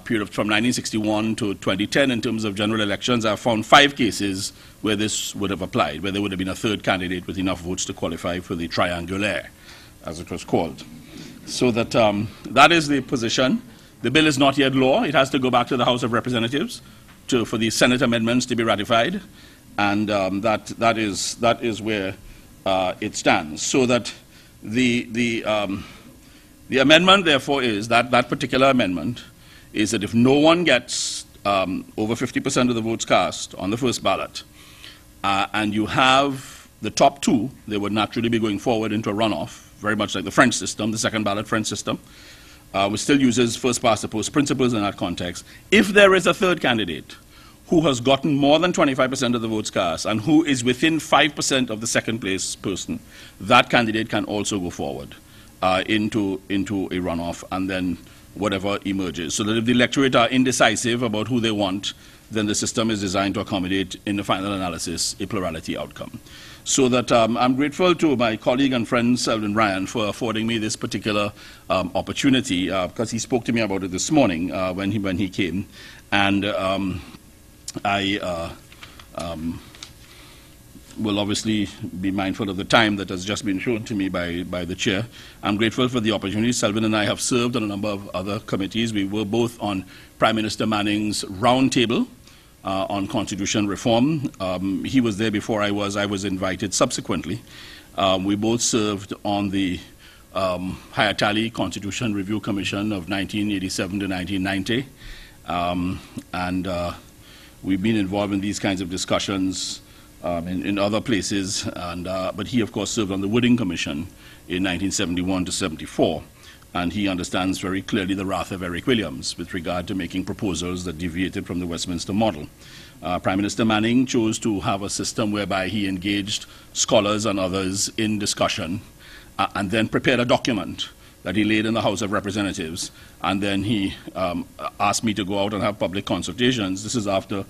[SPEAKER 5] period from 1961 to 2010 in terms of general elections, I've found 5 cases where this would have applied, where there would have been a third candidate with enough votes to qualify for the triangulaire, as it was called. So that that is the position. The bill is not yet law. It has to go back to the House of Representatives for the Senate amendments to be ratified, and that is where it stands. So that the amendment, therefore, is that particular amendment is that if no one gets over 50% of the votes cast on the first ballot, and you have the top 2, they would naturally be going forward into a runoff, very much like the French system, the second ballot French system, which still uses first past the post principles in that context. If there is a third candidate who has gotten more than 25% of the votes cast and who is within 5% of the second place person, that candidate can also go forward into a runoff, and then whatever emerges. So that if the electorate are indecisive about who they want, then the system is designed to accommodate, in the final analysis, a plurality outcome. So that I'm grateful to my colleague and friend Selwyn for affording me this particular opportunity, because he spoke to me about it this morning when he came, and I will obviously be mindful of the time that has just been shown to me by the chair. I'm grateful for the opportunity. Selwyn and I have served on a number of other committees. We were both on Prime Minister Manning's roundtable on constitution reform. He was there before I was invited subsequently. We both served on the Harriott Constitution Review Commission of 1987 to 1990. We've been involved in these kinds of discussions in other places, but he, of course, served on the Wooding Commission in 1971 to 74, and he understands very clearly the wrath of Eric Williams with regard to making proposals that deviated from the Westminster model. Prime Minister Manning chose to have a system whereby he engaged scholars and others in discussion and then prepared a document that he laid in the House of Representatives, and then he asked me to go out and have public consultations. This is after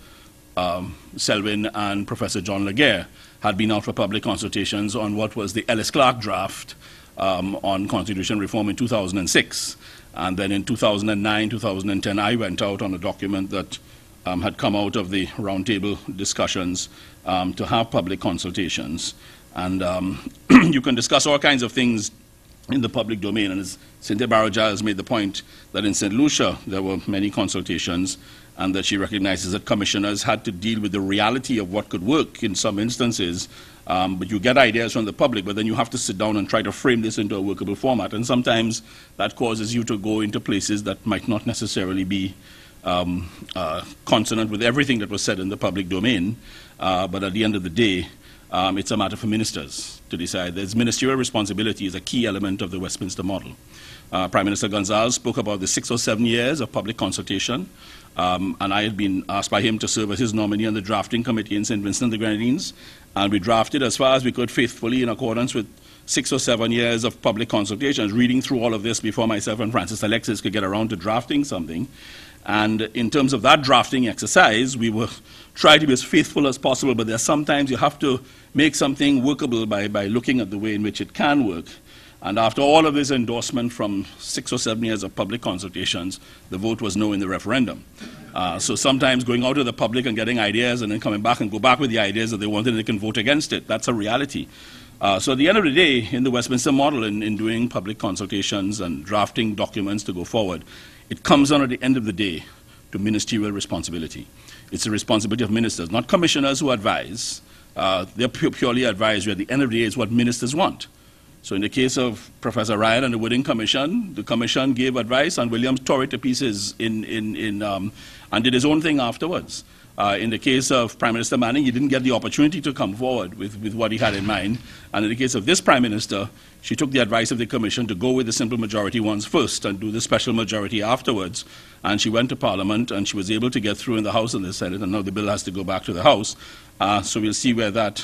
[SPEAKER 5] Selwyn and Professor John Laguerre had been out for public consultations on what was the Ellis Clark draft on constitution reform in 2006. And then in 2009, 2010, I went out on a document that had come out of the roundtable discussions to have public consultations. And you can discuss all kinds of things in the public domain. And as Cynthia Barrow-Giles has made the point that in St. Lucia there were many consultations, and that she recognizes that commissioners had to deal with the reality of what could work in some instances. But you get ideas from the public, but then you have to sit down and try to frame this into a workable format. And sometimes that causes you to go into places that might not necessarily be consonant with everything that was said in the public domain, but at the end of the day, it's a matter for ministers to decide. There's ministerial responsibility is a key element of the Westminster model. Prime Minister Gonzalez spoke about the 6 or 7 years of public consultation, and I had been asked by him to serve as his nominee on the drafting committee in St. Vincent and the Grenadines, and we drafted as far as we could faithfully in accordance with 6 or 7 years of public consultations, reading through all of this before myself and Francis Alexis could get around to drafting something. And in terms of that drafting exercise, we were trying to be as faithful as possible, but there's sometimes you have to make something workable by looking at the way in which it can work. And after all of this endorsement from 6 or 7 years of public consultations, the vote was no in the referendum. So sometimes going out to the public and getting ideas and then coming back and go back with the ideas that they wanted and they can vote against it, that's a reality. So at the end of the day, in the Westminster model, in doing public consultations and drafting documents to go forward, it comes down at the end of the day to ministerial responsibility. It's the responsibility of ministers, not commissioners who advise. They're purely advisory. At the end of the day, it's what ministers want. So in the case of Professor Ryan and the Wooding Commission, the commission gave advice and Williams tore it to pieces and did his own thing afterwards. In the case of Prime Minister Manning, he didn't get the opportunity to come forward with what he had in mind. And in the case of this Prime Minister, she took the advice of the Commission to go with the simple majority ones first and do the special majority afterwards. And she went to Parliament and she was able to get through in the House and the Senate, and now the bill has to go back to the House. So we'll see where that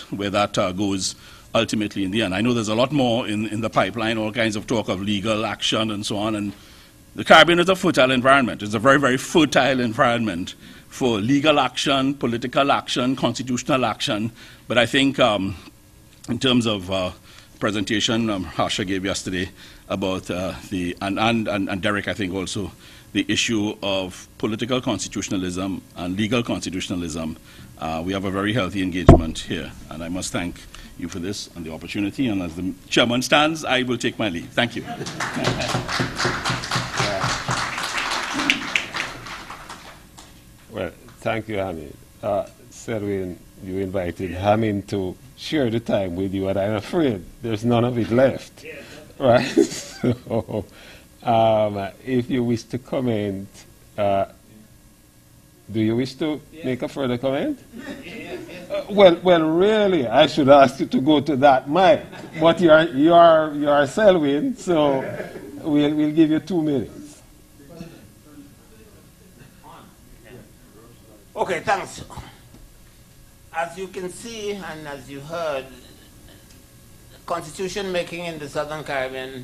[SPEAKER 5] goes ultimately in the end. I know there's a lot more in the pipeline, all kinds of talk of legal action and so on. And the Caribbean is a fertile environment. It's a very, very fertile environment for legal action, political action, constitutional action. But I think in terms of presentation Harsha gave yesterday about and Derek, I think also, the issue of political constitutionalism and legal constitutionalism, we have a very healthy engagement here. And I must thank you for this and the opportunity. And as the chairman stands, I will take my leave. Thank you.
[SPEAKER 1] Well, thank you, Hamid. Selwyn, you invited Hamid to share the time with you, and I'm afraid there's none of it left. Yeah, right? So, if you wish to comment, do you wish to make a further comment? Well, really, I should ask you to go to that mic, but you are Selwyn, so we'll give you 2 minutes.
[SPEAKER 4] Okay, thanks. As you can see and as you heard, constitution making in the Southern Caribbean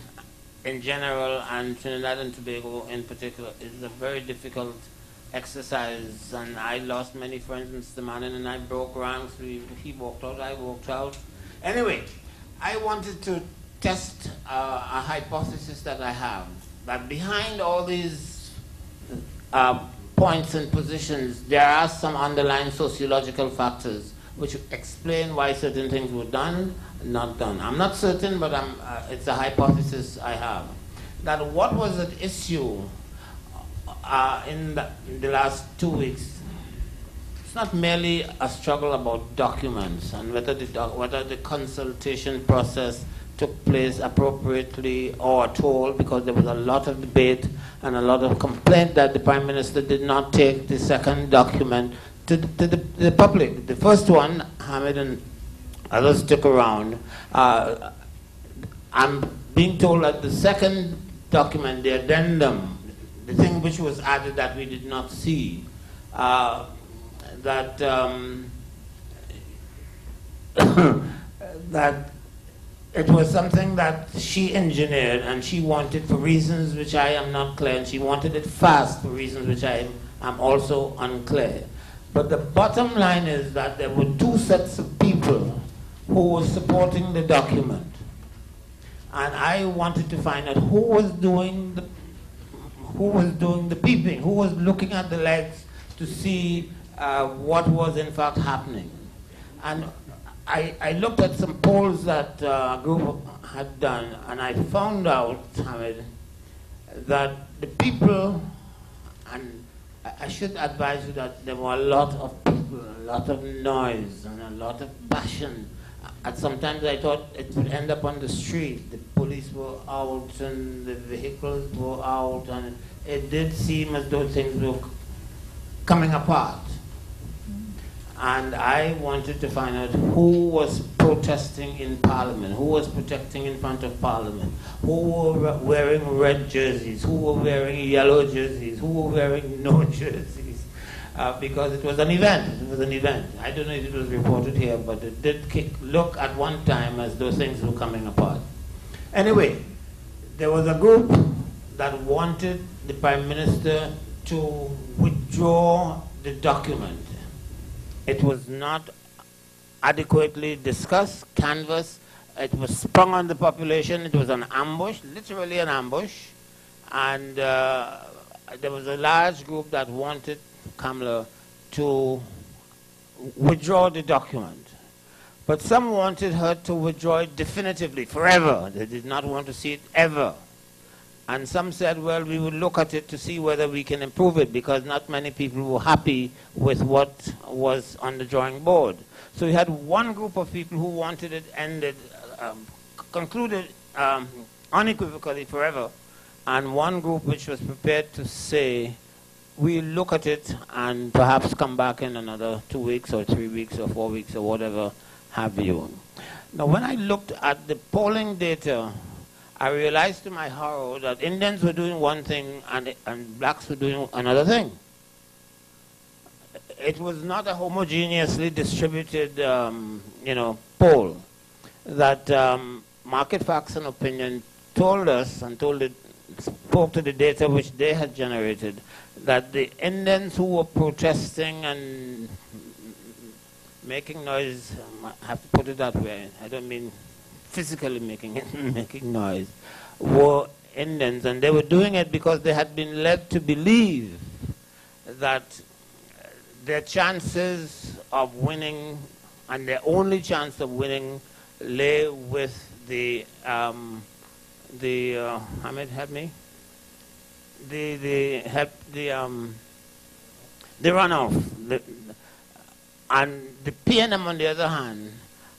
[SPEAKER 4] in general and Trinidad and Tobago in particular is a very difficult exercise, and I lost many friends. Mr. Manning and I broke ranks. He walked out, I walked out. Anyway, I wanted to test a hypothesis that I have, that behind all these points and positions, there are some underlying sociological factors which explain why certain things were done, not done. I'm not certain, but it's a hypothesis I have. That what was at issue in the last 2 weeks, it's not merely a struggle about documents and whether the consultation process took place appropriately or at all, because there was a lot of debate and a lot of complaint that the Prime Minister did not take the second document to the public. The first one, Hamid and others took around. I'm being told that the second document, the addendum, the thing which was added that we did not see, that it was something that she engineered and she wanted for reasons which I am not clear, and she wanted it fast for reasons which I am also unclear. But the bottom line is that there were two sets of people who were supporting the document. And I wanted to find out who was doing the peeping, who was looking at the legs to see what was in fact happening. And I looked at some polls that a group had done, and I found out, Hamid, that the people, and I should advise you that there were a lot of people, a lot of noise, and a lot of passion. And sometimes I thought it would end up on the street. The police were out, and the vehicles were out, and it did seem as though things were coming apart. And I wanted to find out who was protesting in Parliament, who was protesting in front of Parliament, who were wearing red jerseys, who were wearing yellow jerseys, who were wearing no jerseys, because it was an event. It was an event. I don't know if it was reported here, but it did look at one time as though things were coming apart. Anyway, there was a group that wanted the Prime Minister to withdraw the document. It was not adequately discussed, canvassed. It was sprung on the population. It was an ambush, literally an ambush. And there was a large group that wanted Kamala to withdraw the document. But some wanted her to withdraw it definitively, forever. They did not want to see it ever. And some said, well, we will look at it to see whether we can improve it, because not many people were happy with what was on the drawing board. So we had one group of people who wanted it ended, concluded unequivocally forever, and one group which was prepared to say, we'll look at it and perhaps come back in another 2 weeks or 3 weeks or 4 weeks or whatever have you. Now, when I looked at the polling data, I realized to my horror that Indians were doing one thing and blacks were doing another thing. It was not a homogeneously distributed, poll. That Market Facts and Opinion told us and spoke to the data which they had generated, that the Indians who were protesting and making noise, I have to put it that way, I don't mean physically making noise, were Indians, and they were doing it because they had been led to believe that their chances of winning, and their only chance of winning, lay with the Hamid, help me, the runoff, and the PNM on the other hand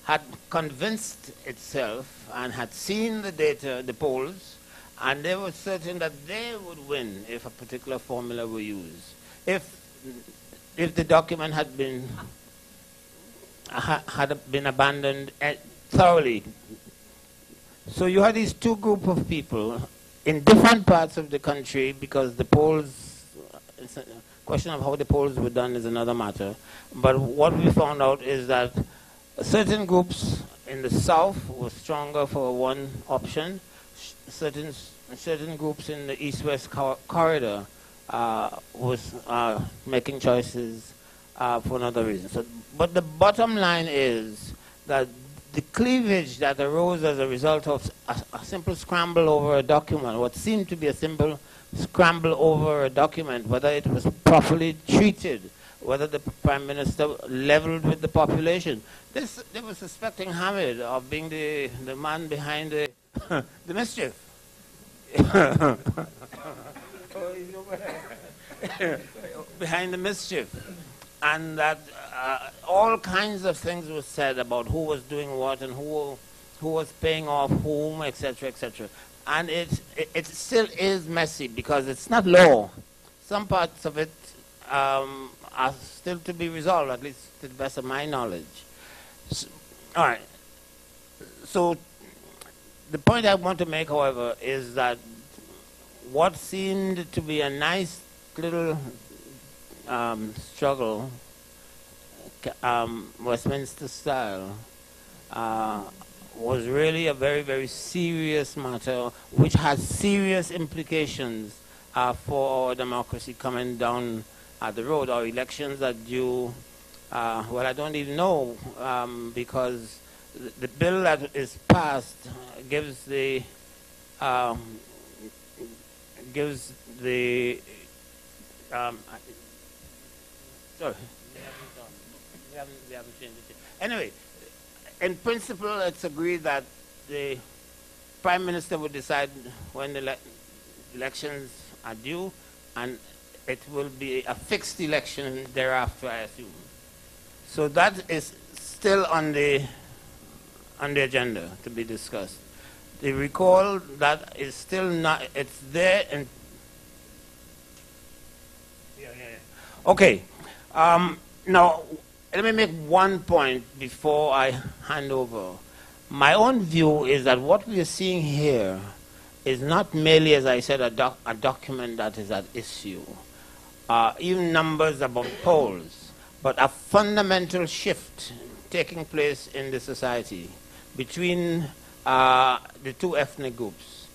[SPEAKER 4] had convinced itself and had seen the data, the polls, and they were certain that they would win if a particular formula were used. If the document had been abandoned thoroughly. So you had these two groups of people in different parts of the country, because the polls, it's a question of how the polls were done is another matter. But what we found out is that certain groups in the south were stronger for one option. Certain groups in the east-west corridor was making choices for another reason. So, but the bottom line is that the cleavage that arose as a result of a simple scramble over a document, what seemed to be a simple scramble over a document, whether it was properly treated, whether the Prime Minister leveled with the population. They were suspecting Hamid of being the man behind the, the mischief. Behind the mischief. And that all kinds of things were said about who was doing what and who was paying off whom, etc., etc. And it still is messy because it's not law. Some parts of it are still to be resolved, at least to the best of my knowledge. So, all right. So the point I want to make, however, is that what seemed to be a nice little struggle, Westminster style, was really a very, very serious matter, which has serious implications for our democracy coming down the road. Our elections are due, well, I don't even know, because the bill that is passed gives the sorry, we haven't changed it. Anyway, in principle, it's agreed that the Prime Minister would decide when the elections are due, and it will be a fixed election thereafter, I assume. So that is still on the agenda to be discussed. The recall, that is still not, it's there. Okay. Now, let me make one point before I hand over. My own view is that what we are seeing here is not merely, as I said, a document that is at issue, even numbers about polls, but a fundamental shift taking place in the society between the two ethnic groups.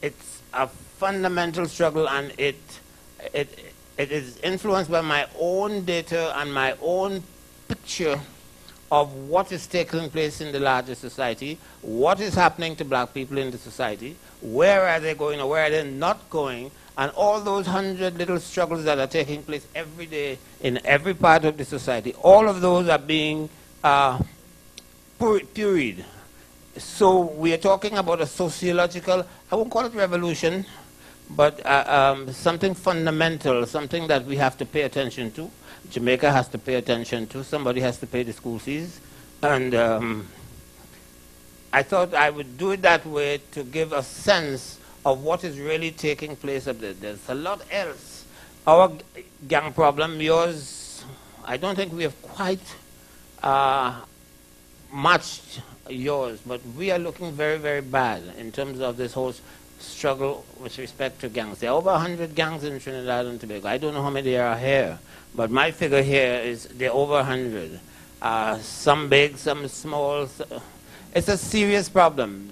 [SPEAKER 4] It's a fundamental struggle, and it is influenced by my own data and my own picture of what is taking place in the larger society, what is happening to black people in the society, where are they going or where are they not going, and all those 100 little struggles that are taking place every day in every part of the society. All of those are being puried. So we are talking about a sociological, I won't call it revolution, but something fundamental, something that we have to pay attention to. Jamaica has to pay attention to. Somebody has to pay the school fees. And I thought I would do it that way to give a sense of what is really taking place up there. There's a lot else. Our gang problem, yours, I don't think we have quite matched yours, but we are looking very, very bad in terms of this whole struggle with respect to gangs. There are over 100 gangs in Trinidad and Tobago. I don't know how many there are here, but my figure here is there are over 100. Some big, some small. It's a serious problem.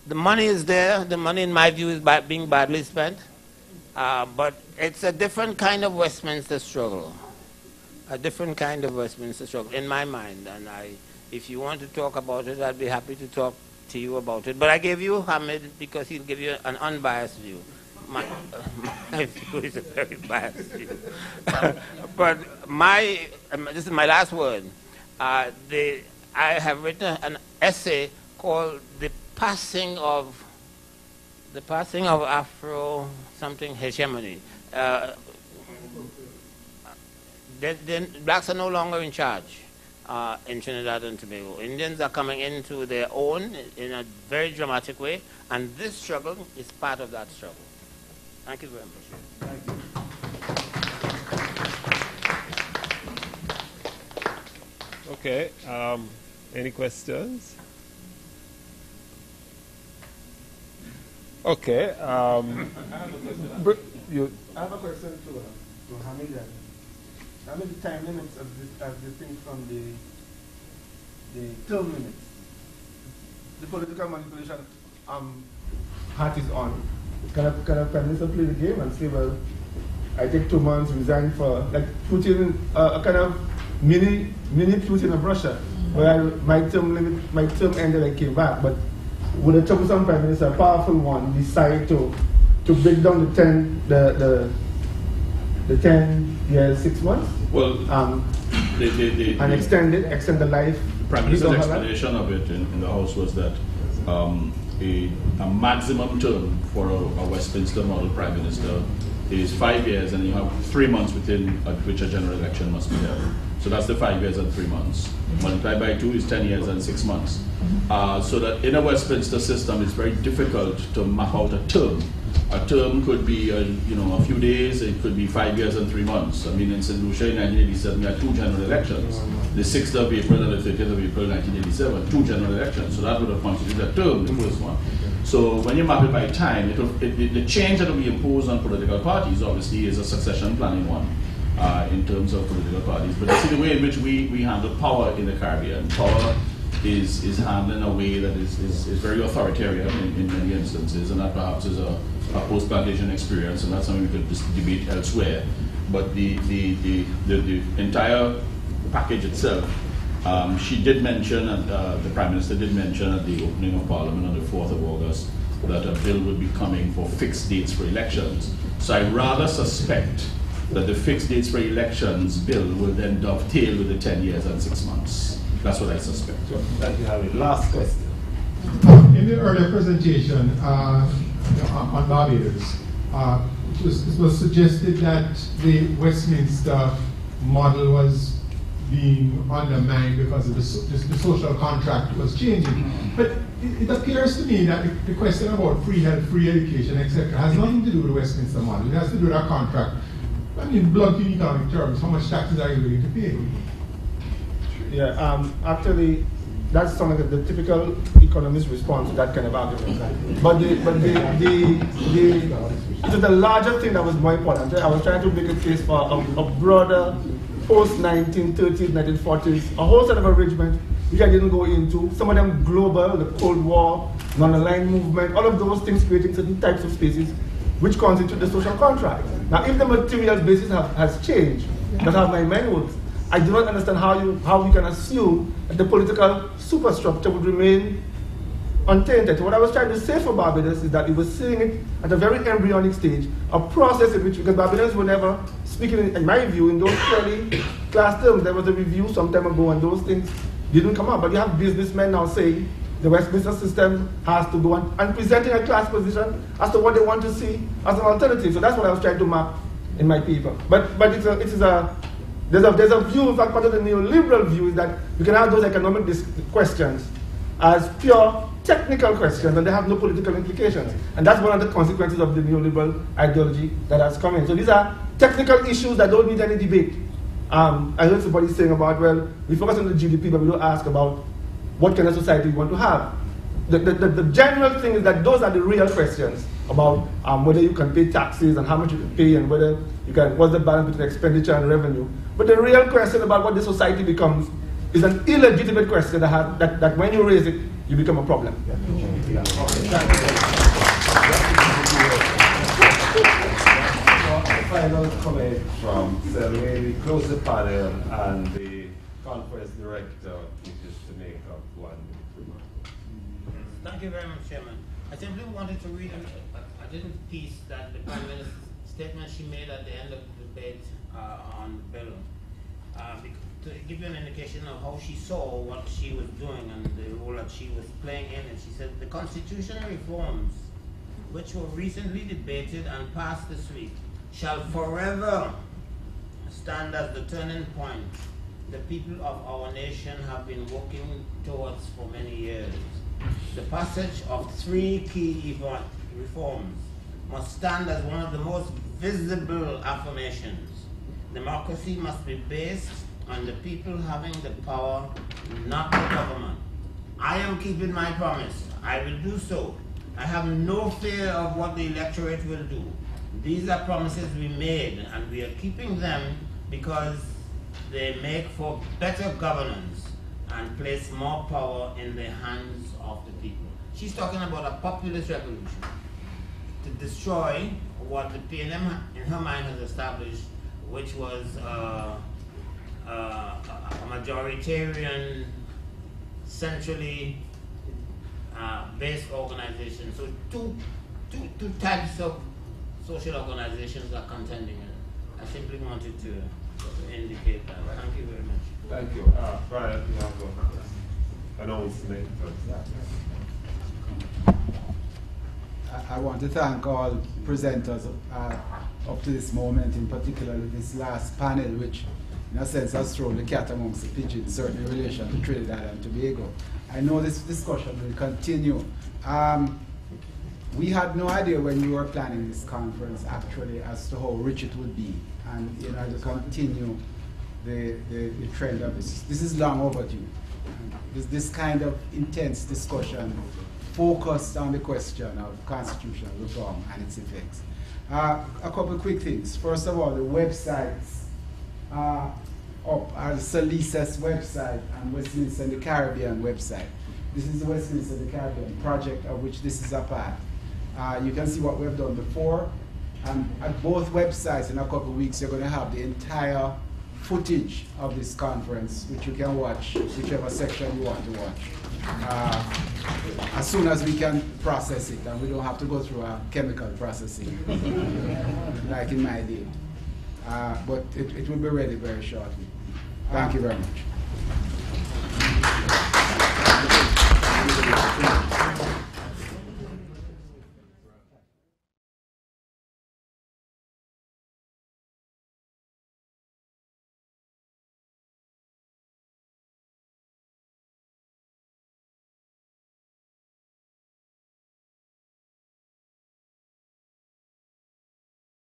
[SPEAKER 4] The money is there. The money, in my view, is being badly spent. But it's a different kind of Westminster struggle. A different kind of Westminster struggle, in my mind. And if you want to talk about it, I'd be happy to talk to you about it. But I gave you Hamid because he'll give you an unbiased view. My view is a very biased view. But this is my last word. I have written an essay called The Passing of Afro something hegemony. Blacks are no longer in charge in Trinidad and Tobago. Indians are coming into their own in a very dramatic way, and this struggle is part of that struggle. Thank you very much.
[SPEAKER 2] Thank you.
[SPEAKER 1] Okay, any questions? Okay.
[SPEAKER 2] I have a question to Hamid. How many time limits of the thing from the term limits? The political manipulation hat is on. Can a prime minister play the game and say, well, I take 2 months, resign for, like Putin, a kind of mini Putin of Russia, where my term ended, I came back. But would a troublesome prime minister, a powerful one, decide to break down the 10 years, 6 months?
[SPEAKER 5] Well,
[SPEAKER 2] and extend the life.
[SPEAKER 5] The Prime Minister's explanation of it in the House was that a maximum term for a Westminster model Prime Minister is 5 years, and you have 3 months within which a general election must be held. So that's the 5 years and 3 months. Multiplied by 2 is 10 years and 6 months. So that in a Westminster system, it's very difficult to map out a term. A term could be a few days, it could be 5 years and 3 months. I mean, in St. Lucia in 1987, we had 2 general elections. The 6th of April and the 30th of April 1987, 2 general elections. So that would have constituted a term, the first one. So when you map it by time, the change that will be imposed on political parties, obviously, is a succession planning one in terms of political parties. But you see the way in which we handle power in the Caribbean. Power is handled in a way that is very authoritarian in many instances, and that perhaps is a post-plantation experience, and that's something we could debate elsewhere. But the entire package itself, she did mention, and the Prime Minister did mention at the opening of Parliament on the 4th of August, that a bill would be coming for fixed dates for elections. So I rather suspect that the fixed dates for elections bill will then dovetail with the 10 years and 6 months. That's what I suspect.
[SPEAKER 1] So, thank you, Harriott. Last question.
[SPEAKER 6] In the earlier presentation on Barbados, it was suggested that the Westminster model was being undermined because of the social contract was changing. But it appears to me that the question about free health, free education, etc., has nothing to do with the Westminster model. It has to do with our contract I mean, blunt in economic terms, how much taxes are you willing to pay?
[SPEAKER 2] Yeah, actually, that's some of the typical economist response to that kind of argument. But it was the larger thing that was more important. I was trying to make a case for a broader post-1930s, 1940s, a whole set of arrangements which I didn't go into. Some of them global, the Cold War, non-aligned movement, all of those things creating certain types of spaces which constitute the social contract. Now, if the material basis has changed, that's how my mind works. I do not understand how we can assume that the political superstructure would remain untainted. What I was trying to say for Barbados is that we were seeing it at a very embryonic stage, a process in which, because Barbadans were never speaking, in my view, in those early class terms. There was a review some time ago and those things didn't come up. But you have businessmen now saying the Westminster system has to go and presenting a class position as to what they want to see as an alternative. So that's what I was trying to map in my paper. But there's a view, in fact, part of the neoliberal view is that you can have those economic questions as pure technical questions and they have no political implications. And that's one of the consequences of the neoliberal ideology that has come in. So these are technical issues that don't need any debate. I heard somebody saying about, well, we focus on the GDP, but we don't ask about what kind of society we want to have. The general thing is that those are the real questions about whether you can pay taxes and how much you can pay and whether you can, what's the balance between expenditure and revenue. But the real question about what the society becomes is an illegitimate question that when you raise it, you become a problem.
[SPEAKER 1] Final comment from Selwyn. We close the panel and the conference director wishes to make up one remark.
[SPEAKER 4] Thank you very much, Chairman. I simply wanted to read a little piece that the Prime Minister's statement she made at the end of the debate on the bill, to give you an indication of how she saw what she was doing and the role that she was playing in it. She said, the constitutional reforms which were recently debated and passed this week shall forever stand as the turning point the people of our nation have been working towards for many years. The passage of 3 key reforms must stand as one of the most visible affirmations. Democracy must be based on the people having the power, not the government. I am keeping my promise. I will do so. I have no fear of what the electorate will do. These are promises we made, and we are keeping them because they make for better governance and place more power in the hands of the people. She's talking about a populist revolution to destroy what the PNM in her mind has established, which was a majoritarian, centrally based organization. So two types of social organizations are contending in it. I simply wanted to indicate that. Thank you very much.
[SPEAKER 1] Thank you. Brian, you have an announcement.
[SPEAKER 3] I want to thank all presenters up to this moment, in particular this last panel, which in a sense has thrown the cat amongst the pigeons, certainly in relation to Trinidad and Tobago. I know this discussion will continue. We had no idea when we were planning this conference actually as to how rich it would be, and to continue the trend of this. This is long overdue. This kind of intense discussion focused on the question of constitutional reform and its effects. A couple of quick things. First of all, the websites are up, are the SALISES website and Westminster and the Caribbean website. This is the Westminster and the Caribbean project of which this is a part. You can see what we've done before. And at both websites in a couple of weeks, you're going to have the entire footage of this conference, which you can watch, whichever section you want to watch. As soon as we can process it, and we don't have to go through a chemical processing, like in my day. But it will be ready very shortly. Thank you very much.